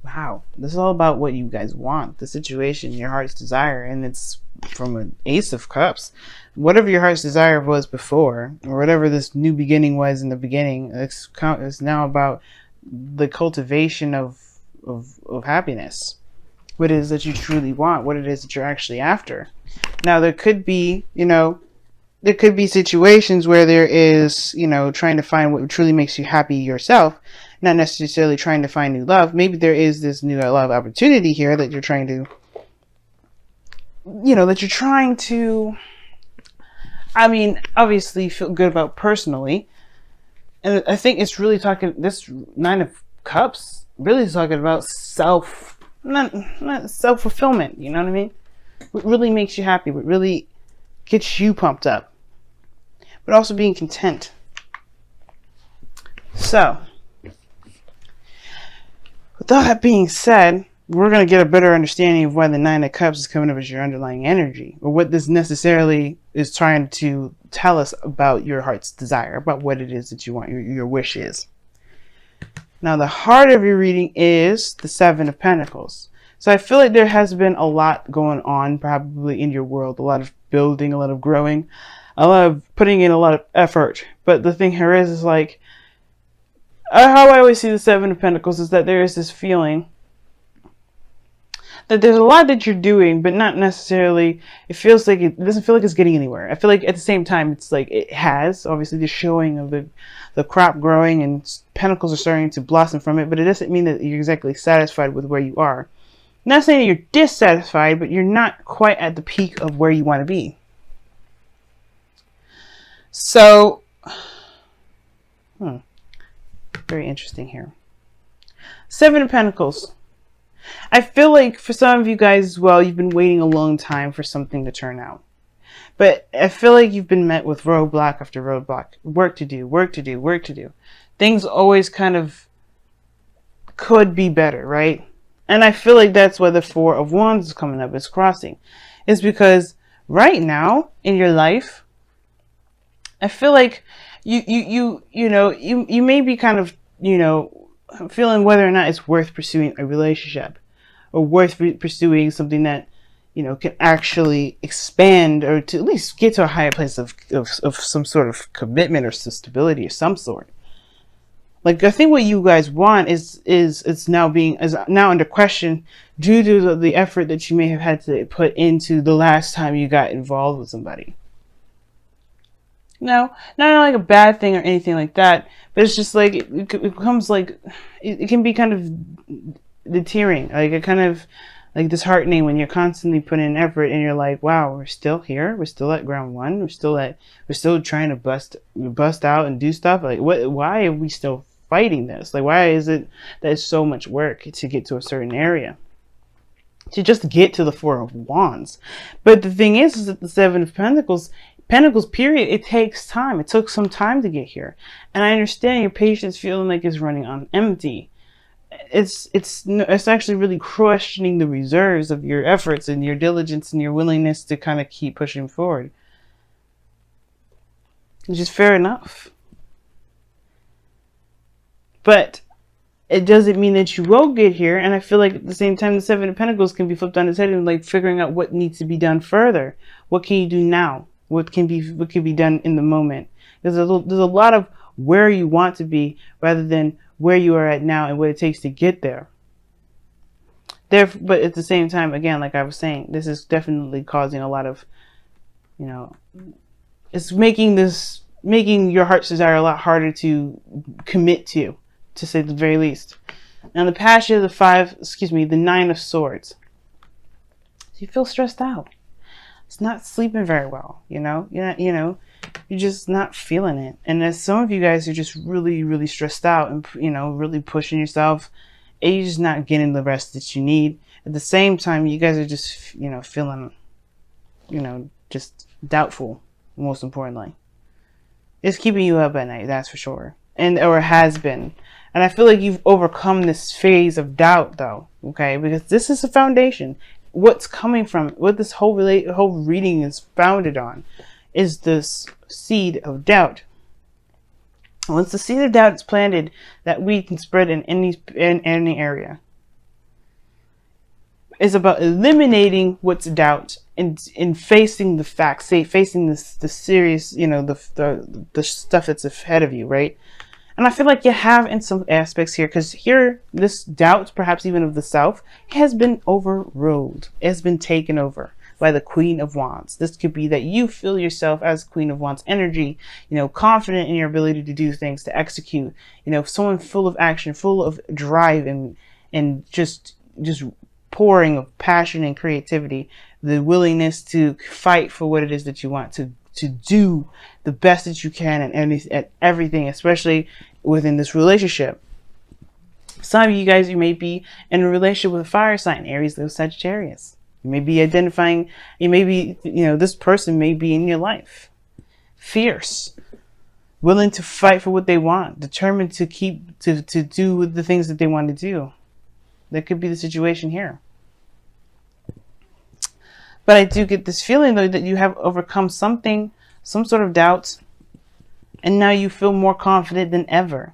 Wow, this is all about what you guys want, the situation, your heart's desire, and it's from an Ace of Cups. Whatever your heart's desire was before, or whatever this new beginning was in the beginning, it's now about the cultivation of happiness. What it is that you truly want, what it is that you're actually after. Now, there could be, there could be situations where there is, trying to find what truly makes you happy yourself, not necessarily trying to find new love. Maybe there is this new love opportunity here that you're trying to, I mean, obviously feel good about personally. And I think it's really talking, this Nine of Cups really is talking about not self-fulfillment, you know what I mean? What really makes you happy, what really gets you pumped up, but also being content. So, with all that being said, we're going to get a better understanding of why the Nine of Cups is coming up as your underlying energy, or what this necessarily is trying to tell us about your heart's desire, about what it is that you want, your wish is. Now, the heart of your reading is the Seven of Pentacles. So I feel like there has been a lot going on probably in your world, a lot of building, a lot of growing, a lot of putting in a lot of effort. But the thing here is like, how I always see the Seven of Pentacles is that there is this feeling that there's a lot that you're doing, but not necessarily, it feels like it doesn't feel like it's getting anywhere. I feel like at the same time, it's like it has, obviously the showing of the crop growing and pentacles are starting to blossom from it, but it doesn't mean that you're exactly satisfied with where you are. I'm not saying that you're dissatisfied, but you're not quite at the peak of where you want to be. So, very interesting here. Seven of Pentacles. I feel like for some of you guys as well, you've been waiting a long time for something to turn out. But I feel like you've been met with roadblock after roadblock. Work to do, work to do, work to do. Things always kind of could be better, right? And I feel like that's why the Four of Wands is coming up, it's crossing. It's because right now in your life, I feel like you may be kind of, feeling whether or not it's worth pursuing a relationship or worth pursuing something that, can actually expand or to at least get to a higher place of some sort of commitment or stability of some sort. Like, I think what you guys want is now under question due to the effort that you may have had to put into the last time you got involved with somebody. No, not like a bad thing or anything like that, but it's just like it becomes like it can be kind of deterring, like it kind of like disheartening when you're constantly putting in effort and you're like, wow, we're still here, we're still at ground one, we're still trying to bust out and do stuff. Like, why are we still fighting this? Like, why is it that it's so much work to get to a certain area, to just get to the Four of Wands? But the thing is that the Seven of Pentacles period, it takes time. It took some time to get here, and I understand your patience feeling like it's running on empty. It's actually really questioning the reserves of your efforts and your diligence and your willingness to kind of keep pushing forward, which is fair enough. But it doesn't mean that you will get here. And I feel like at the same time, the Seven of Pentacles can be flipped on its head and like figuring out what needs to be done further. What can you do now? What can be done in the moment? There's a lot of where you want to be rather than where you are at now and what it takes to get there. But at the same time, again, like I was saying, this is definitely causing a lot of, it's making your heart's desire a lot harder to commit to say the very least. Now the passion of the Nine of Swords. So you feel stressed out. It's not sleeping very well, you're just not feeling it. And as some of you guys are just really, really stressed out and, really pushing yourself, and you're just not getting the rest that you need. At the same time, you guys are just, feeling, just doubtful, most importantly. It's keeping you up at night, that's for sure. Or has been. And I feel like you've overcome this phase of doubt, though, okay? Because this is a foundation. What's coming from, what this whole reading is founded on, is this seed of doubt. Once the seed of doubt is planted, that weed can spread in any area. It's about eliminating what's doubt and facing the facts, facing the serious, you know, the stuff that's ahead of you, right? And I feel like you have in some aspects here, because here, this doubt, perhaps even of the self, has been overruled. It has been taken over by the Queen of Wands. This could be that you feel yourself as Queen of Wands energy, you know, confident in your ability to do things, to execute, you know, someone full of action, full of drive and just pouring of passion and creativity, the willingness to fight for what it is that you want, to do the best that you can at everything, especially within this relationship. Some of you guys, you may be in a relationship with a fire sign, Aries, Leo, Sagittarius. You may be identifying, you may be, you know, this person may be in your life. Fierce, willing to fight for what they want, determined to do the things that they want to do. That could be the situation here. But I do get this feeling, though, that you have overcome something, some sort of doubt, and now you feel more confident than ever.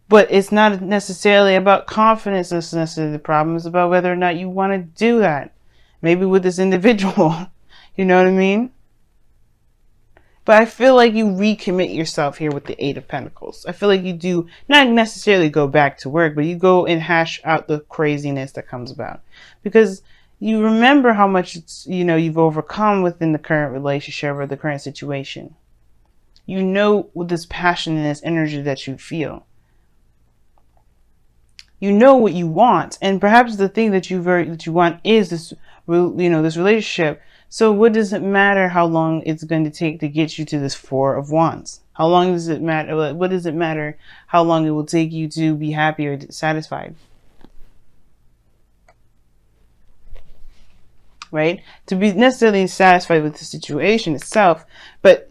But it's not necessarily about confidence that's necessarily the problem. It's about whether or not you want to do that. Maybe with this individual. You know what I mean? But I feel like you recommit yourself here with the Eight of Pentacles. I feel like you do not necessarily go back to work, but you go and hash out the craziness that comes about. Because you remember how much you've overcome within the current relationship or the current situation. You know, with this passion and this energy that you feel. You know what you want, and perhaps the thing that you want is this, this relationship. So what does it matter how long it's going to take to get you to this Four of Wands? How long does it matter? What does it matter how long it will take you to be happy or satisfied? Right? To be necessarily satisfied with the situation itself, but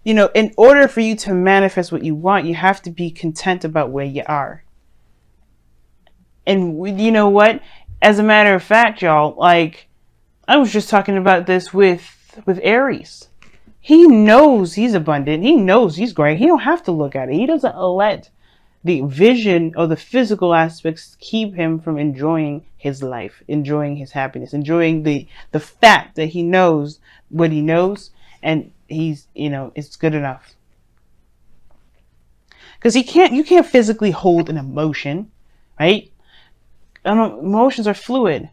in order for you to manifest what you want, you have to be content about where you are. And you know what? As a matter of fact, y'all, like, I was just talking about this with Aries. He knows he's abundant. He knows he's great. He don't have to look at it. He doesn't let the vision or the physical aspects keep him from enjoying his life, enjoying his happiness, enjoying the fact that he knows what he knows, and he's, it's good enough. Because you can't physically hold an emotion, right? Emotions are fluid.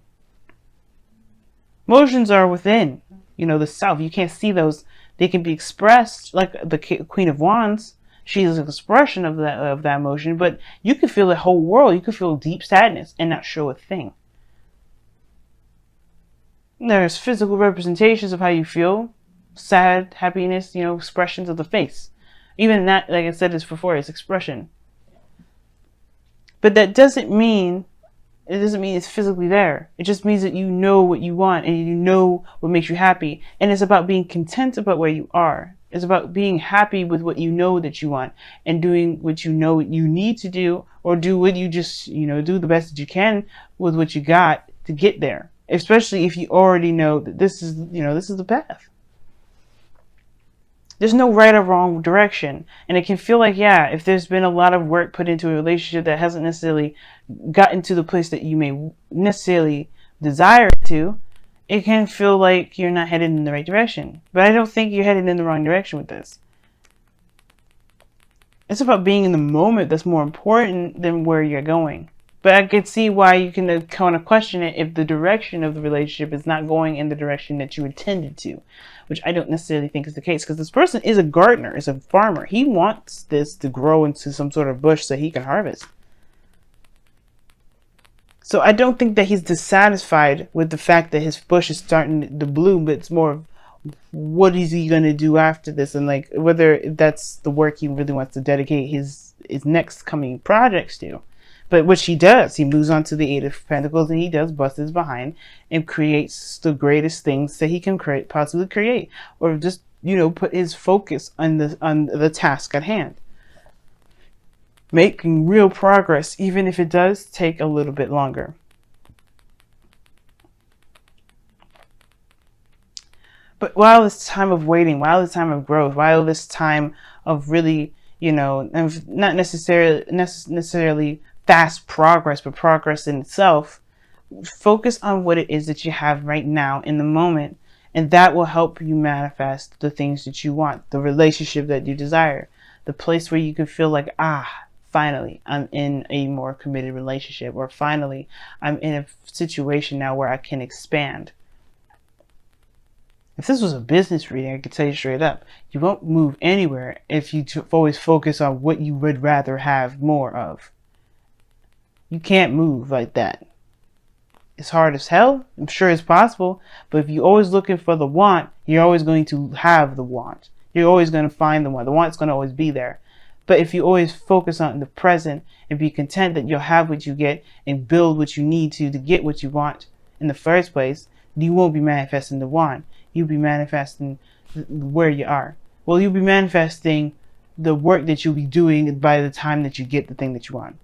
Emotions are within, the self. You can't see those. They can be expressed like the Queen of Wands. She is an expression of that emotion, but you could feel the whole world. You could feel deep sadness and not show a thing. There's physical representations of how you feel. Sad, happiness, expressions of the face. Even that, like I said this before, is expression. But that doesn't mean it's physically there. It just means that you know what you want and you know what makes you happy. And it's about being content about where you are. It's about being happy with what you know that you want and doing what you know you need to do, or do what you just, do the best that you can with what you got to get there. Especially if you already know that this is the path. There's no right or wrong direction. And it can feel like, if there's been a lot of work put into a relationship that hasn't necessarily gotten to the place that you may necessarily desire it to, it can feel like you're not headed in the right direction. But I don't think you're headed in the wrong direction with this. It's about being in the moment that's more important than where you're going. But I could see why you can kind of question it if the direction of the relationship is not going in the direction that you intended to, which I don't necessarily think is the case, because this person is a gardener, is a farmer. He wants this to grow into some sort of bush so he can harvest. So I don't think that he's dissatisfied with the fact that his bush is starting to bloom, but it's more of what is he going to do after this, and like whether that's the work he really wants to dedicate his next coming projects to. But which he does. He moves on to the Eight of Pentacles, and he does bust his behind and creates the greatest things that he can possibly create, or just put his focus on the task at hand, making real progress, even if it does take a little bit longer. But while this time of waiting, while this time of growth, while this time of really, not necessarily fast progress, but progress in itself, Focus on what it is that you have right now in the moment, and that will help you manifest the things that you want, the relationship that you desire, the place where you can feel like, finally, I'm in a more committed relationship, or finally, I'm in a situation now where I can expand. If this was a business reading, I could tell you straight up, you won't move anywhere if you always focus on what you would rather have more of. You can't move like that. It's hard as hell. I'm sure it's possible. But if you're always looking for the want, you're always going to have the want. You're always going to find the want. The want's going to always be there. But if you always focus on the present and be content that you'll have what you get and build what you need to get what you want in the first place, you won't be manifesting the want. You'll be manifesting where you are. Well, you'll be manifesting the work that you'll be doing by the time that you get the thing that you want.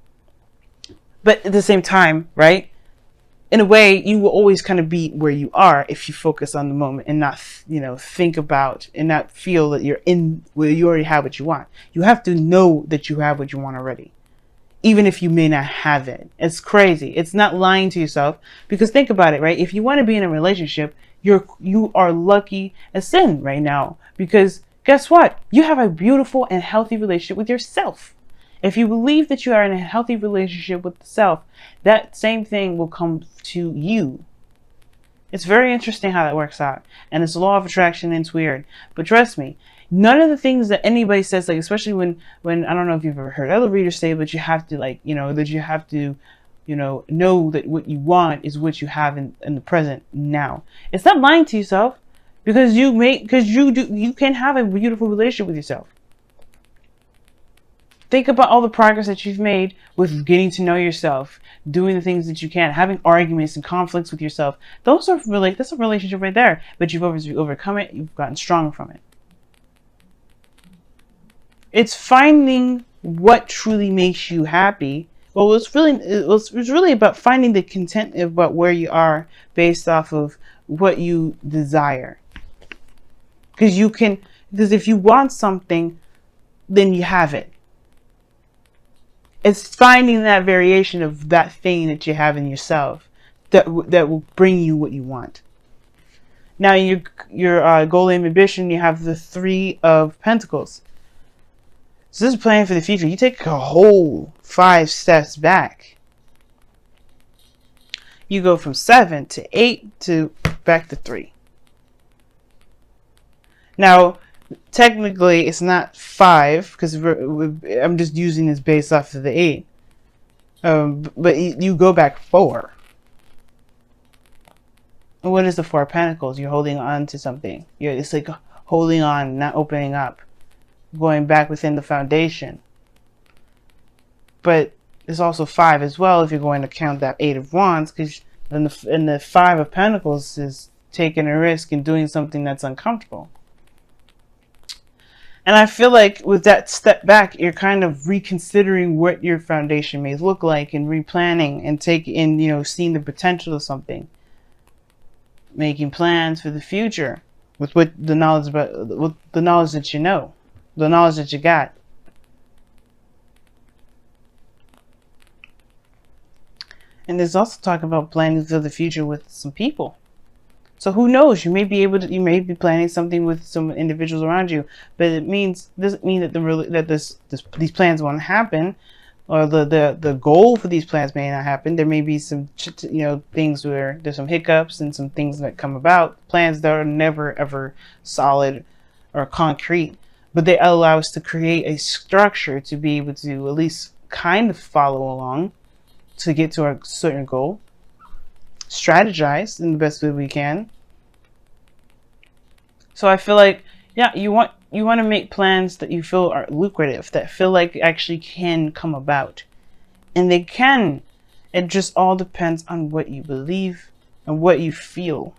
But at the same time, right? In a way, you will always kind of be where you are if you focus on the moment and not, think about and not feel that you're in where you already have what you want. You have to know that you have what you want already, even if you may not have it. It's crazy. It's not lying to yourself, because think about it, right? If you want to be in a relationship, you are lucky as sin right now, because guess what? You have a beautiful and healthy relationship with yourself. If you believe that you are in a healthy relationship with the self, that same thing will come to you. It's very interesting how that works out. And it's a law of attraction, and it's weird. But trust me, none of the things that anybody says, like, especially when I don't know if you've ever heard other readers say, but you have to, that you have to, know that what you want is what you have in the present now. It's not lying to yourself, because you can have a beautiful relationship with yourself. Think about all the progress that you've made with getting to know yourself, doing the things that you can, having arguments and conflicts with yourself. That's a relationship right there. But you've overcome it. You've gotten stronger from it. It's finding what truly makes you happy. Well, it's really about finding the content about where you are based off of what you desire. Because if you want something, then you have it. It's finding that variation of that thing that you have in yourself that will bring you what you want. Now, your goal and ambition, you have the 3 of Pentacles. So this is planning for the future. You take a whole 5 steps back. You go from 7 to 8 to back to 3. Now, technically, it's not 5, because I'm just using this based off of the 8. But you go back 4. And what is the 4 of Pentacles? You're holding on to something. It's like holding on, not opening up, going back within the foundation. But it's also 5 as well if you're going to count that 8 of Wands, because in the 5 of Pentacles is taking a risk and doing something that's uncomfortable. And I feel like with that step back, you're kind of reconsidering what your foundation may look like, and replanning and seeing the potential of something, making plans for the future with the knowledge that you know, the knowledge that you got. And there's also talk about planning for the future with some people. So who knows? You may be planning something with some individuals around you, but it doesn't mean that these plans won't happen, or the goal for these plans may not happen. There may be some things where there's some hiccups and some things that come about. Plans that are never ever solid or concrete, but they allow us to create a structure to be able to at least kind of follow along to get to a certain goal. Strategize in the best way we can. So I feel like, you want to make plans that you feel are lucrative, that feel like actually can come about. And they can. It just all depends on what you believe and what you feel.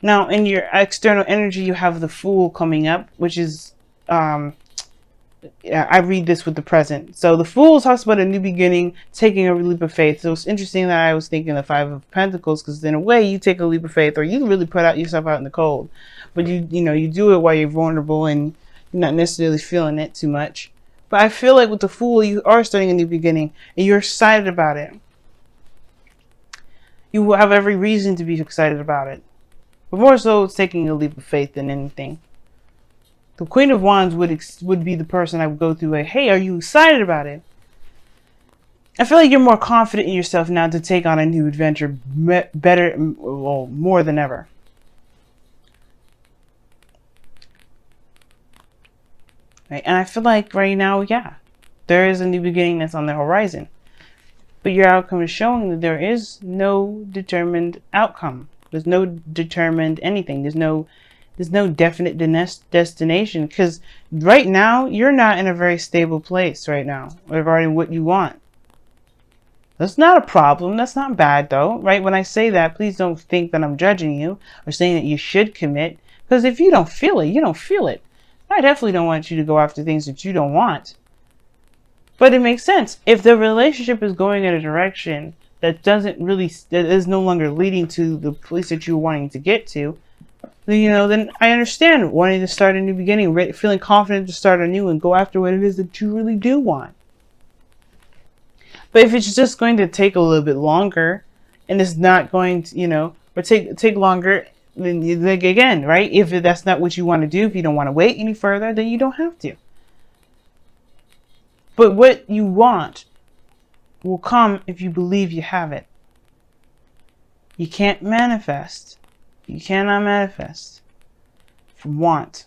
Now, in your external energy, you have the Fool coming up, which is I read this with the present. So the Fool talks about a new beginning, taking a leap of faith. So it's interesting that I was thinking the 5 of Pentacles, because in a way you take a leap of faith, or you really put yourself out in the cold, but you do it while you're vulnerable and you're not necessarily feeling it too much. But I feel like with the Fool, you are starting a new beginning and you're excited about it. You will have every reason to be excited about it. But more so, it's taking a leap of faith than anything. The Queen of Wands would be the person I would go through like, hey, are you excited about it? I feel like you're more confident in yourself now to take on a new adventure better, well, more than ever. Right? And I feel like right now, yeah, there is a new beginning that's on the horizon. But your outcome is showing that there is no determined outcome. There's no determined anything. There's no definite destination. Because right now, you're not in a very stable place right now regarding what you want. That's not a problem. That's not bad, though, right? When I say that, please don't think that I'm judging you or saying that you should commit. Because if you don't feel it, you don't feel it. I definitely don't want you to go after things that you don't want. But it makes sense. If the relationship is going in a direction that is no longer leading to the place that you're wanting to get to, then I understand wanting to start a new beginning, feeling confident to start anew and go after what it is that you really do want. But if it's just going to take a little bit longer and it's not going to, or take longer, then again, right? If that's not what you want to do, if you don't want to wait any further, then you don't have to. But what you want will come if you believe you have it. You can't manifest. You cannot manifest from want.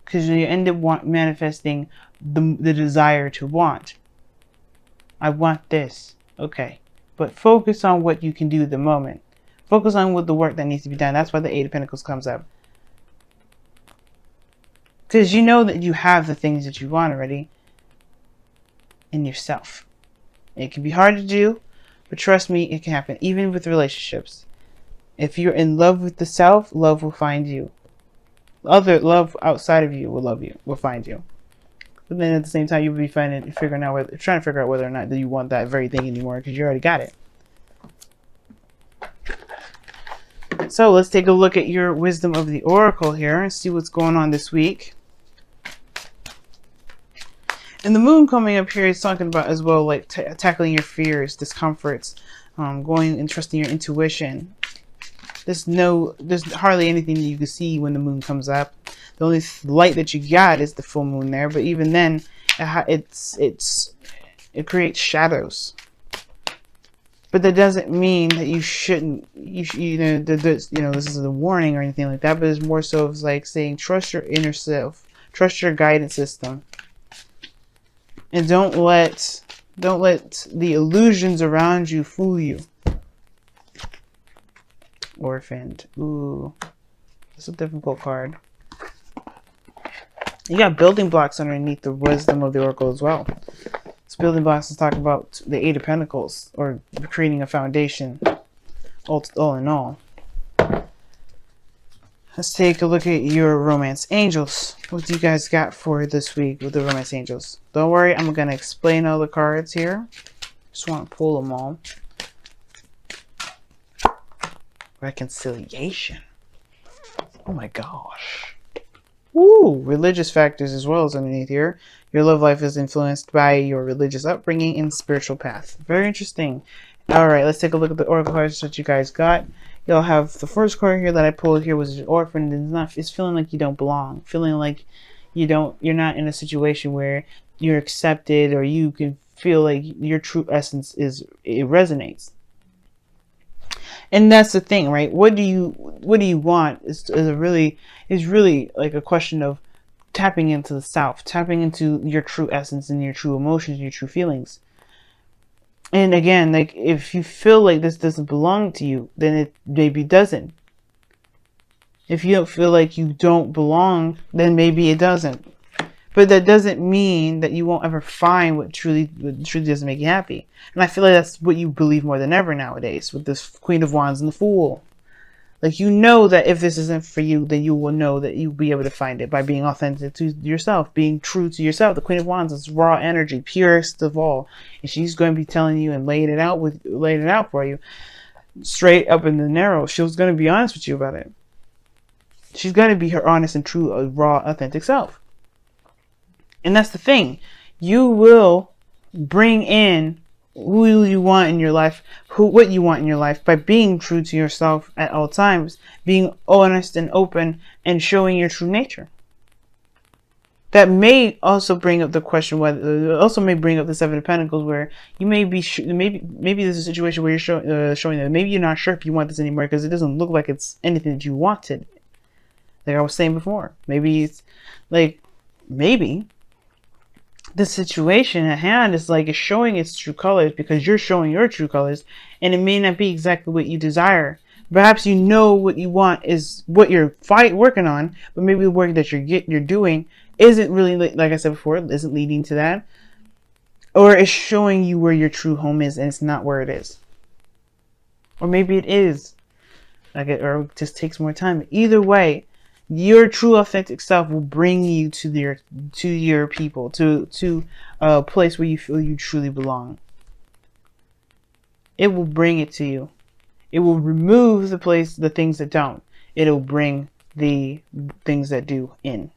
Because you end up manifesting the desire to want. I want this. Okay. But focus on what you can do at the moment. Focus on what the work that needs to be done. That's why the Eight of Pentacles comes up. Because you know that you have the things that you want already in yourself. It can be hard to do, but trust me, it can happen. Even with relationships. If you're in love with the self, love will find you. Other love outside of you will love you, will find you. But then at the same time, you'll be trying to figure out whether or not that you want that very thing anymore, because you already got it. So let's take a look at your wisdom of the oracle here and see what's going on this week. And the moon coming up here is talking about as well, like tackling your fears, discomforts, going and trusting your intuition. There's hardly anything that you can see when the moon comes up. The only light that you got is the full moon there, but even then, it creates shadows. But that doesn't mean that you shouldn't. This is a warning or anything like that. But it's more so of like saying, trust your inner self, trust your guidance system, and don't let the illusions around you fool you. Orphaned. Ooh, that's a difficult card. You got building blocks underneath the wisdom of the oracle as well. This building blocks is talking about the Eight of Pentacles, or creating a foundation, all in all. Let's take a look at your romance angels. What do you guys got for this week with the romance angels? Don't worry, I'm going to explain all the cards here. Just want to pull them all. Reconciliation. Oh my gosh. Woo! Religious factors as well as underneath here. Your love life is influenced by your religious upbringing and spiritual path. Very interesting. Alright, let's take a look at the oracle cards that you guys got. You'll have the first card here that I pulled here was an orphan. It's feeling like you don't belong. Feeling like you're not in a situation where you're accepted, or you can feel like your true essence it resonates. And that's the thing, right? What do you want is really like a question of tapping into the self, tapping into your true essence and your true emotions, your true feelings. And again, like if you feel like this doesn't belong to you, then it maybe doesn't. If you don't feel like you don't belong, then maybe it doesn't. But that doesn't mean that you won't ever find what truly doesn't make you happy. And I feel like that's what you believe more than ever nowadays with this Queen of Wands and the Fool. Like, you know that if this isn't for you, then you will know that you'll be able to find it by being authentic to yourself, being true to yourself. The Queen of Wands is raw energy, purest of all. And she's going to be telling you and laying it out for you straight up in the narrow. She's going to be honest with you about it. She's going to be her honest and true, raw, authentic self. And that's the thing. You will bring in who you want in your life, what you want in your life, by being true to yourself at all times, being honest and open, and showing your true nature. That may also bring up the question whether, also may bring up the Seven of Pentacles, where you may be maybe there's a situation where you're showing that maybe you're not sure if you want this anymore because it doesn't look like it's anything that you wanted. Like I was saying before, maybe it's like maybe the situation at hand is like it's showing its true colors because you're showing your true colors, and it may not be exactly what you desire. Perhaps you know what you want is what you're working on, but maybe the work that you're doing isn't really, like I said before, isn't leading to that, or it's showing you where your true home is and it's not where it is, or maybe it is, or it just takes more time. Either way, your true authentic self will bring you to your people, to a place where you feel you truly belong. It will bring it to you. It will remove the things that don't. It'll bring the things that do in.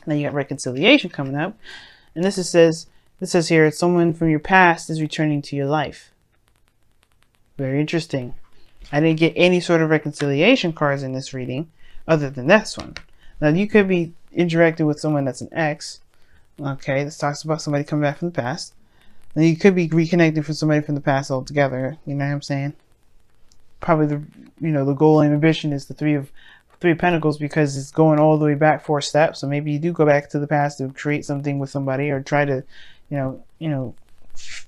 Now you got reconciliation coming up, and this says here, someone from your past is returning to your life. Very interesting. I didn't get any sort of reconciliation cards in this reading, other than this one. Now you could be interacting with someone that's an ex. Okay, this talks about somebody coming back from the past. Then you could be reconnecting with somebody from the past altogether. You know what I'm saying? Probably the goal and ambition is the Three of Pentacles, because it's going all the way back 4 steps. So maybe you do go back to the past to create something with somebody, or try to,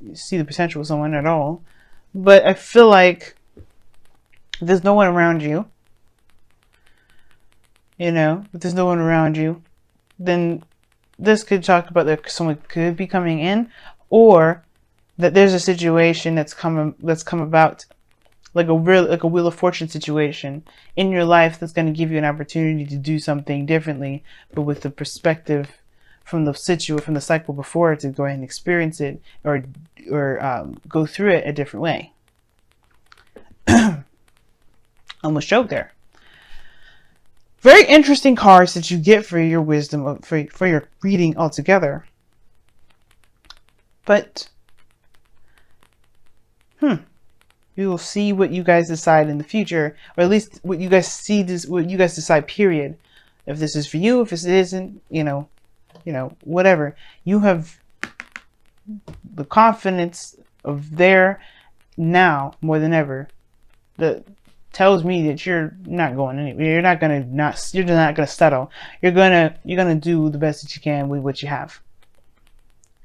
see the potential with someone at all. But I feel like if there's no one around you, if there's no one around you, then this could talk about that someone could be coming in, or that there's a situation that's come about, like a Wheel of Fortune situation in your life, that's going to give you an opportunity to do something differently, but with the perspective from the cycle before, to go ahead and experience it, or go through it a different way. Almost choked there. Very interesting cards that you get for your wisdom, for your reading altogether. But we will see what you guys decide in the future, or at least what you guys decide, period. If this is for you, if this isn't, whatever. You have the confidence of there now more than ever that tells me that you're not going anywhere. You're not gonna settle. You're gonna do the best that you can with what you have.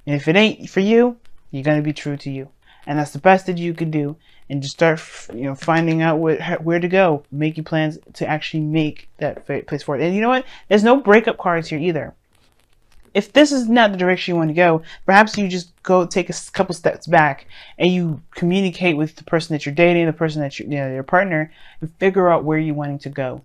And if it ain't for you, you're gonna be true to you. And that's the best that you can do. And just start, finding out where to go, making plans to actually make that place forward. And you know what? There's no breakup cards here either. If this is not the direction you want to go, perhaps you just take a couple steps back and you communicate with the person that you're dating, the person that your partner, and figure out where you're wanting to go.